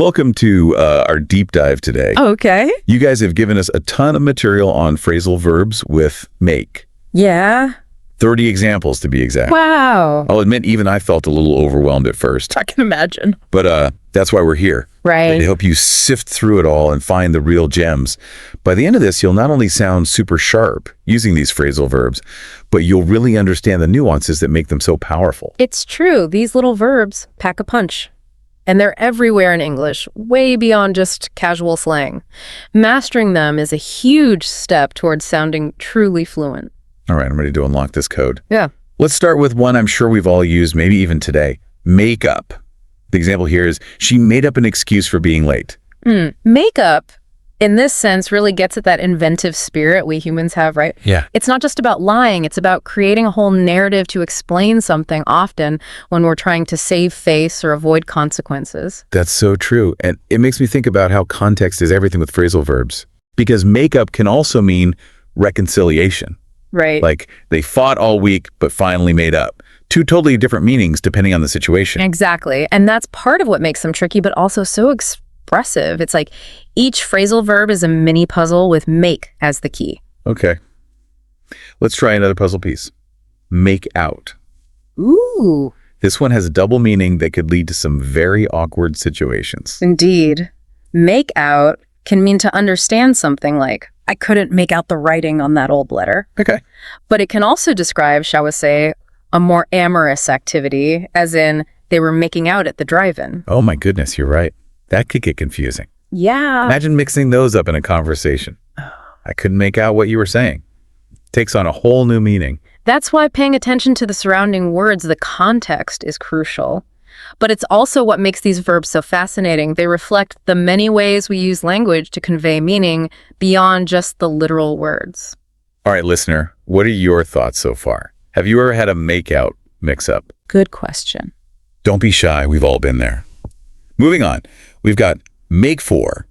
Welcome to our deep dive today. Okay. You guys have given us a ton of material on phrasal verbs with make. Yeah. 30 examples to be exact. Wow. I'll admit, even I felt a little overwhelmed at first. I can imagine. But that's why we're here. Right. To help you sift through it all and find the real gems. By the end of this, you'll not only sound super sharp using these phrasal verbs, but you'll really understand the nuances that make them so powerful. It's true. These little verbs pack a punch. And they're everywhere in English, way beyond just casual slang. Mastering them is a huge step towards sounding truly fluent. All right, I'm ready to unlock this code. Yeah. Let's start with one I'm sure we've all used, maybe even today. Make up. The example here is, she made up an excuse for being late. Makeup, in this sense, really gets at that inventive spirit we humans have, right? Yeah. It's not just about lying. It's about creating a whole narrative to explain something, often when we're trying to save face or avoid consequences. That's so true. And it makes me think about how context is everything with phrasal verbs. Because make up can also mean reconciliation. Right. Like, they fought all week, but finally made up. Two totally different meanings depending on the situation. Exactly. And that's part of what makes them tricky, but also so expressive. It's like each phrasal verb is a mini puzzle with make as the key. Okay. Let's try another puzzle piece. Make out. Ooh. This one has a double meaning that could lead to some very awkward situations. Indeed. Make out can mean to understand something, like, I couldn't make out the writing on that old letter. Okay. But it can also describe, shall we say, a more amorous activity, as in they were making out at the drive-in. Oh my goodness, you're right. That could get confusing. Yeah. Imagine mixing those up in a conversation. I couldn't make out what you were saying. Takes on a whole new meaning. That's why paying attention to the surrounding words, the context, is crucial. But it's also what makes these verbs so fascinating. They reflect the many ways we use language to convey meaning beyond just the literal words. All right, listener, what are your thoughts so far? Have you ever had a make-out mix-up? Good question. Don't be shy. We've all been there. Moving on, we've got make for.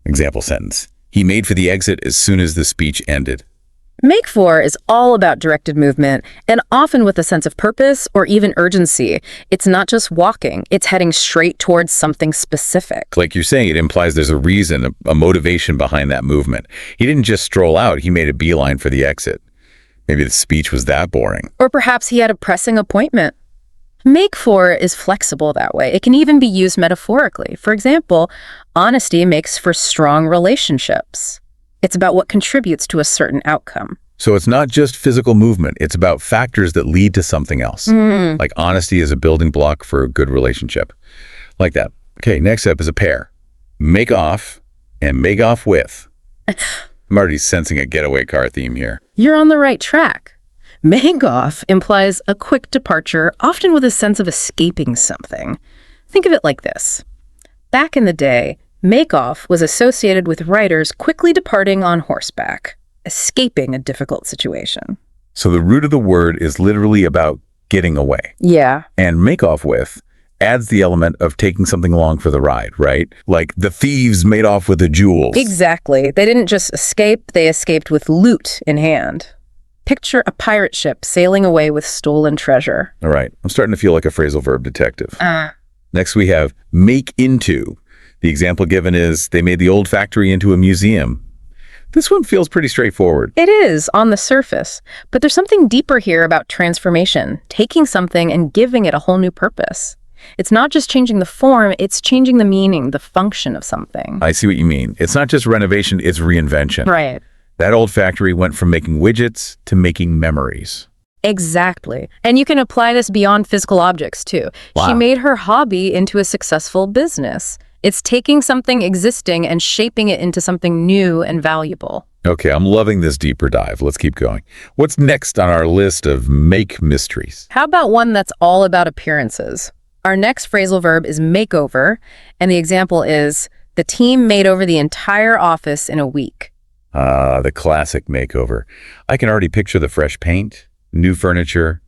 Example sentence. He made for the exit as soon as the speech ended. Make for is all about directed movement, and often with a sense of purpose or even urgency. It's not just walking, it's heading straight towards something specific. Like you're saying, it implies there's a reason, a motivation behind that movement. He didn't just stroll out, he made a beeline for the exit. Maybe the speech was that boring. Or perhaps he had a pressing appointment. Make for is flexible that way. It can even be used metaphorically. For example, honesty makes for strong relationships. It's about what contributes to a certain outcome. So it's not just physical movement, it's about factors that lead to something else. Like honesty is a building block for a good relationship. Like that. Okay, next up is a pair. Make off and make off with. I'm already sensing a getaway car theme here. You're on the right track. Make off implies a quick departure, often with a sense of escaping something. Think of it like this. Back in the day, make off was associated with riders quickly departing on horseback, escaping a difficult situation. So the root of the word is literally about getting away. Yeah. And make off with adds the element of taking something along for the ride, right? Like the thieves made off with the jewels. Exactly. They didn't just escape, they escaped with loot in hand. Picture a pirate ship sailing away with stolen treasure. All right. I'm starting to feel like a phrasal verb detective. Next we have make into. The example given is, they made the old factory into a museum. This one feels pretty straightforward. It is, on the surface. But there's something deeper here about transformation, taking something and giving it a whole new purpose. It's not just changing the form, it's changing the meaning, the function of something. I see what you mean. It's not just renovation, it's reinvention. Right. That old factory went from making widgets to making memories. Exactly. And you can apply this beyond physical objects, too. Wow. She made her hobby into a successful business. It's taking something existing and shaping it into something new and valuable. Okay, I'm loving this deeper dive. Let's keep going. What's next on our list of make mysteries? How about one that's all about appearances? Our next phrasal verb is makeover, and the example is, the team made over the entire office in a week. The classic makeover. I can already picture the fresh paint, new furniture,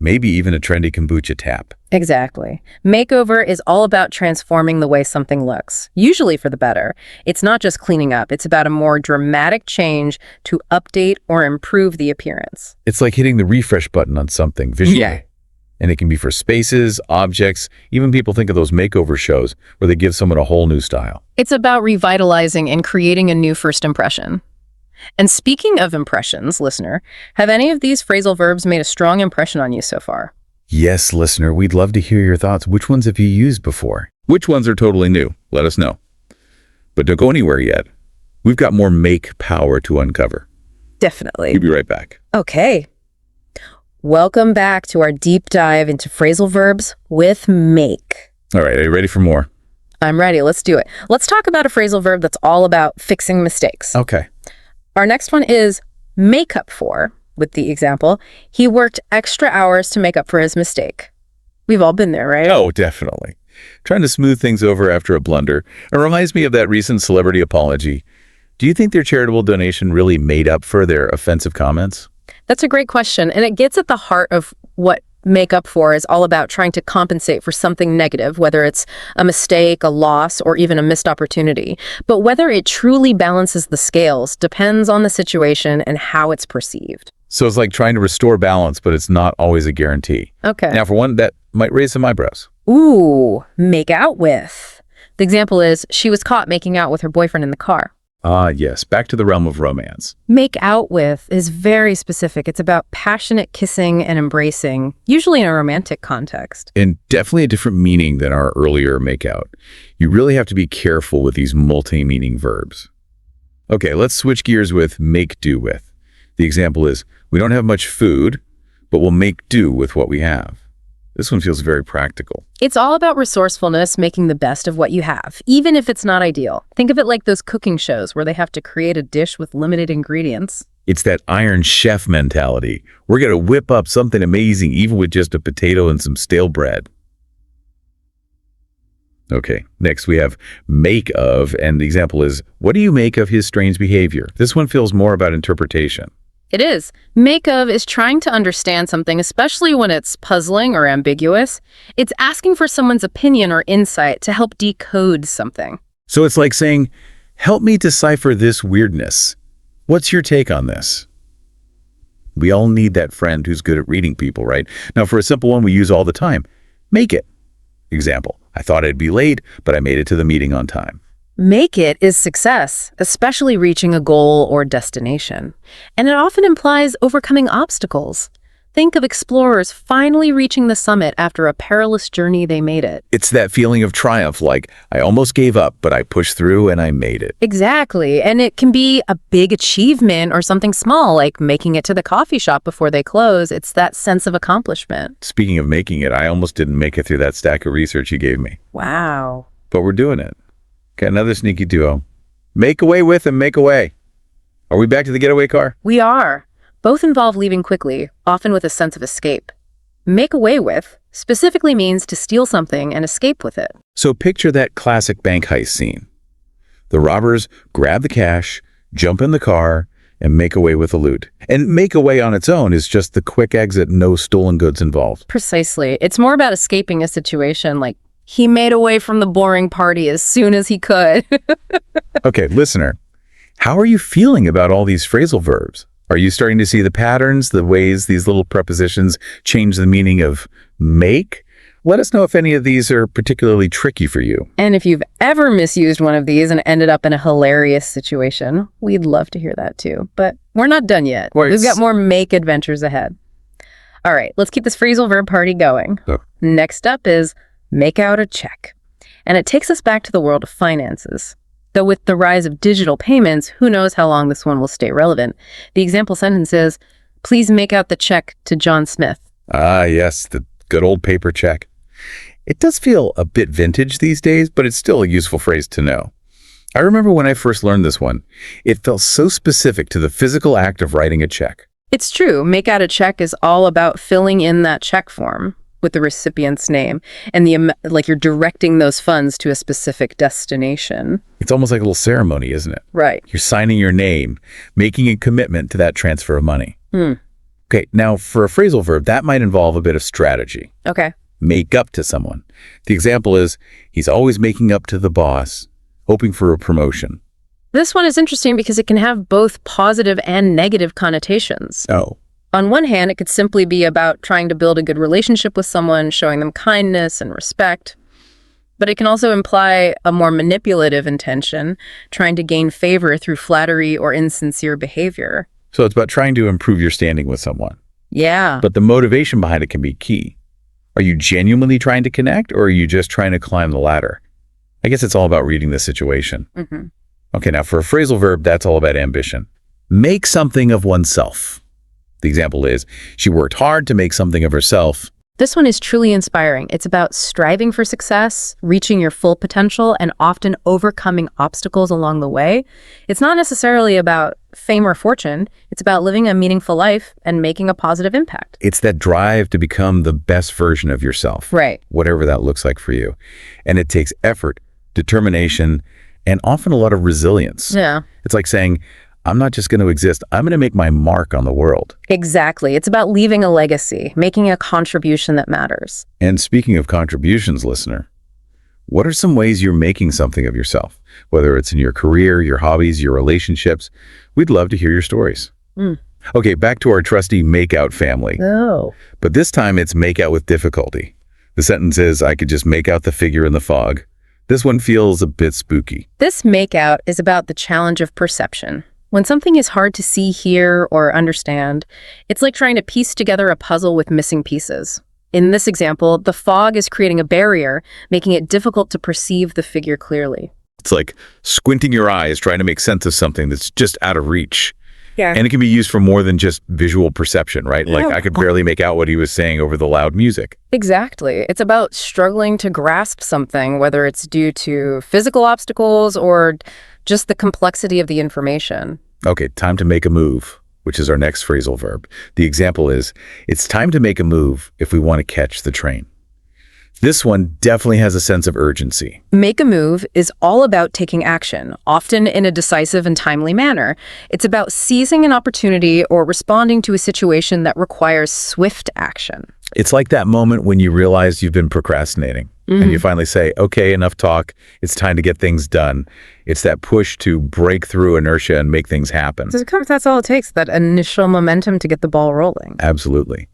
maybe even a trendy kombucha tap. Exactly. Makeover is all about transforming the way something looks, usually for the better. It's not just cleaning up, it's about a more dramatic change to update or improve the appearance. It's like hitting the refresh button on something visually. Yeah. And it can be for spaces, objects, even people think of those makeover shows where they give someone a whole new style. It's about revitalizing and creating a new first impression. And speaking of impressions, listener, have any of these phrasal verbs made a strong impression on you so far? Yes, listener, we'd love to hear your thoughts. Which ones have you used before? Which ones are totally new? Let us know. But don't go anywhere yet. We've got more make power to uncover. Definitely. We'll be right back. Okay. Welcome back to our deep dive into phrasal verbs with make. All right, are you ready for more? I'm ready. Let's do it. Let's talk about a phrasal verb that's all about fixing mistakes. Okay. Our next one is make up for, with the example, he worked extra hours to make up for his mistake. We've all been there, right? Oh, definitely. Trying to smooth things over after a blunder. It reminds me of that recent celebrity apology. Do you think their charitable donation really made up for their offensive comments? That's a great question, and it gets at the heart of what make up for is all about, trying to compensate for something negative, whether it's a mistake, a loss, or even a missed opportunity. But whether it truly balances the scales depends on the situation and how it's perceived. So it's like trying to restore balance, but it's not always a guarantee. Okay. Now, for one, that might raise some eyebrows. Ooh, make out with. The example is, she was caught making out with her boyfriend in the car. Ah, yes, back to the realm of romance. Make out with is very specific. It's about passionate kissing and embracing, usually in a romantic context. And definitely a different meaning than our earlier makeout. You really have to be careful with these multi-meaning verbs. Okay, let's switch gears with make do with. The example is, we don't have much food, but we'll make do with what we have. This one feels very practical. It's all about resourcefulness, making the best of what you have, even if it's not ideal. Think of it like those cooking shows where they have to create a dish with limited ingredients. It's that Iron Chef mentality. We're going to whip up something amazing, even with just a potato and some stale bread. Okay, next we have make of, and the example is, what do you make of his strange behavior? This one feels more about interpretation. It is. Make of is trying to understand something, especially when it's puzzling or ambiguous. It's asking for someone's opinion or insight to help decode something. So it's like saying, help me decipher this weirdness. What's your take on this? We all need that friend who's good at reading people, right? Now, for a simple one we use all the time, make it. Example, I thought I'd be late, but I made it to the meeting on time. Make it is success, especially reaching a goal or destination. And it often implies overcoming obstacles. Think of explorers finally reaching the summit after a perilous journey they made it. It's that feeling of triumph, like, I almost gave up, but I pushed through and I made it. Exactly. And it can be a big achievement or something small, like making it to the coffee shop before they close. It's that sense of accomplishment. Speaking of making it, I almost didn't make it through that stack of research you gave me. Wow. But we're doing it. Okay, another sneaky duo. Make away with and make away. Are we back to the getaway car? We are. Both involve leaving quickly, often with a sense of escape. Make away with specifically means to steal something and escape with it. So picture that classic bank heist scene. The robbers grab the cash, jump in the car, and make away with the loot. And make away on its own is just the quick exit, no stolen goods involved. Precisely. It's more about escaping a situation, like he made away from the boring party as soon as he could. Okay, listener, how are you feeling about all these phrasal verbs? Are you starting to see the patterns, the ways these little prepositions change the meaning of make? Let us know if any of these are particularly tricky for you. And if you've ever misused one of these and ended up in a hilarious situation, we'd love to hear that too. But we're not done yet. Wait, We've got more make adventures ahead. All right, let's keep this phrasal verb party going. Oh. Next up is make out a check. And it takes us back to the world of finances. Though with the rise of digital payments, who knows how long this one will stay relevant. The example sentence is, please make out the check to John Smith. Ah, yes, the good old paper check. It does feel a bit vintage these days, but it's still a useful phrase to know. I remember when I first learned this one, it felt so specific to the physical act of writing a check. It's true. Make out a check is all about filling in that check form with the recipient's name, and like you're directing those funds to a specific destination. It's almost like a little ceremony, isn't it? Right. You're signing your name, making a commitment to that transfer of money. Okay, now for a phrasal verb, that might involve a bit of strategy. Okay. Make up to someone. The example is, he's always making up to the boss, hoping for a promotion. This one is interesting because it can have both positive and negative connotations. Oh. On one hand, it could simply be about trying to build a good relationship with someone, showing them kindness and respect. But it can also imply a more manipulative intention, trying to gain favor through flattery or insincere behavior. So it's about trying to improve your standing with someone. Yeah. But the motivation behind it can be key. Are you genuinely trying to connect, or are you just trying to climb the ladder? I guess it's all about reading the situation. Okay, now for a phrasal verb, that's all about ambition. Make something of oneself. The example is, she worked hard to make something of herself. This one is truly inspiring. It's about striving for success, reaching your full potential, and often overcoming obstacles along the way. It's not necessarily about fame or fortune. It's about living a meaningful life and making a positive impact. It's that drive to become the best version of yourself. Right. Whatever that looks like for you. And it takes effort, determination, and often a lot of resilience. Yeah. It's like saying, I'm not just going to exist, I'm going to make my mark on the world. Exactly. It's about leaving a legacy, making a contribution that matters. And speaking of contributions, listener, what are some ways you're making something of yourself? Whether it's in your career, your hobbies, your relationships, we'd love to hear your stories. Okay, back to our trusty make-out family. Oh. But this time it's make out with difficulty. The sentence is, I could just make out the figure in the fog. This one feels a bit spooky. This makeout is about the challenge of perception. When something is hard to see, hear, or understand, it's like trying to piece together a puzzle with missing pieces. In this example, the fog is creating a barrier, making it difficult to perceive the figure clearly. It's like squinting your eyes trying to make sense of something that's just out of reach. Yeah. And it can be used for more than just visual perception, right? Like I could barely make out what he was saying over the loud music. Exactly. It's about struggling to grasp something, whether it's due to physical obstacles or just the complexity of the information. Okay, time to make a move, which is our next phrasal verb. The example is, it's time to make a move if we want to catch the train. This one definitely has a sense of urgency. Make a move is all about taking action, often in a decisive and timely manner. It's about seizing an opportunity or responding to a situation that requires swift action. It's like that moment when you realize you've been procrastinating and you finally say, okay, enough talk. It's time to get things done. It's that push to break through inertia and make things happen. Sometimes that's all it takes, that initial momentum to get the ball rolling. Absolutely.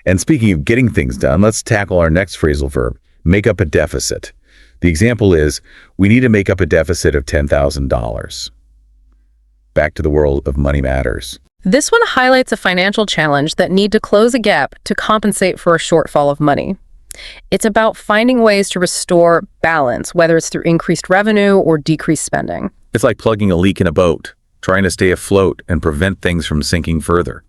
And speaking of getting things done, let's tackle our next phrasal verb, make up a deficit. The example is, we need to make up a deficit of $10,000. Back to the world of money matters. This one highlights a financial challenge that need to close a gap to compensate for a shortfall of money. It's about finding ways to restore balance, whether it's through increased revenue or decreased spending. It's like plugging a leak in a boat, trying to stay afloat and prevent things from sinking further.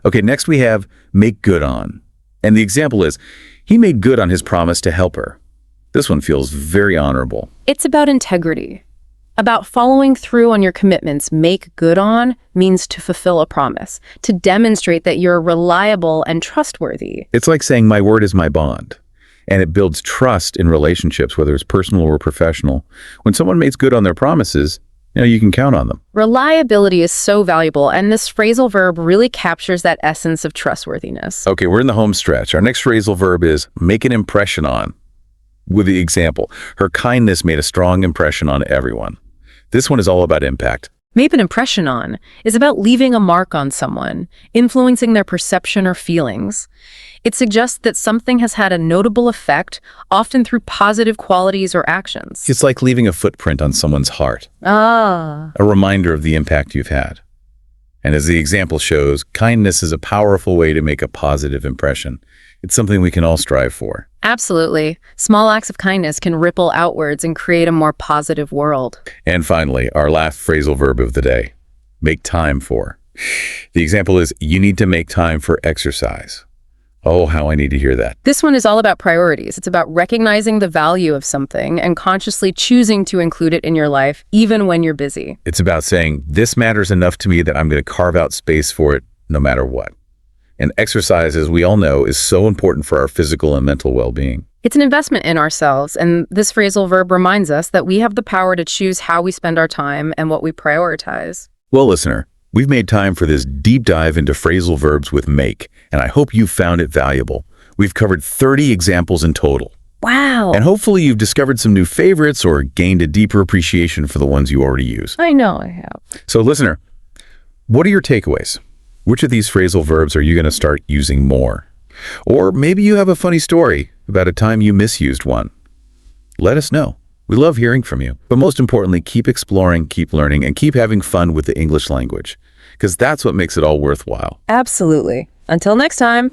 Okay, next we have make good on. And the example is, he made good on his promise to help her. This one feels very honorable. It's about integrity. About following through on your commitments. Make good on means to fulfill a promise, to demonstrate that you're reliable and trustworthy. It's like saying my word is my bond. And it builds trust in relationships, whether it's personal or professional. When someone makes good on their promises, you can count on them. Reliability is so valuable, and this phrasal verb really captures that essence of trustworthiness. Okay, we're in the home stretch. Our next phrasal verb is make an impression on. With the example, her kindness made a strong impression on everyone. This one is all about impact. Make an impression on is about leaving a mark on someone, influencing their perception or feelings. It suggests that something has had a notable effect, often through positive qualities or actions. It's like leaving a footprint on someone's heart. A reminder of the impact you've had. And as the example shows, kindness is a powerful way to make a positive impression. It's something we can all strive for. Absolutely. Small acts of kindness can ripple outwards and create a more positive world. And finally, our last phrasal verb of the day, make time for. The example is, you need to make time for exercise. Oh, how I need to hear that. This one is all about priorities. It's about recognizing the value of something and consciously choosing to include it in your life, even when you're busy. It's about saying, this matters enough to me that I'm going to carve out space for it no matter what. And exercise, as we all know, is so important for our physical and mental well-being. It's an investment in ourselves, and this phrasal verb reminds us that we have the power to choose how we spend our time and what we prioritize. Well, listener, we've made time for this deep dive into phrasal verbs with make, and I hope you found it valuable. We've covered 30 examples in total. Wow. And hopefully you've discovered some new favorites or gained a deeper appreciation for the ones you already use. I know I have. So, listener, what are your takeaways? Which of these phrasal verbs are you going to start using more? Or maybe you have a funny story about a time you misused one. Let us know. We love hearing from you. But most importantly, keep exploring, keep learning, and keep having fun with the English language, because that's what makes it all worthwhile. Absolutely. Until next time.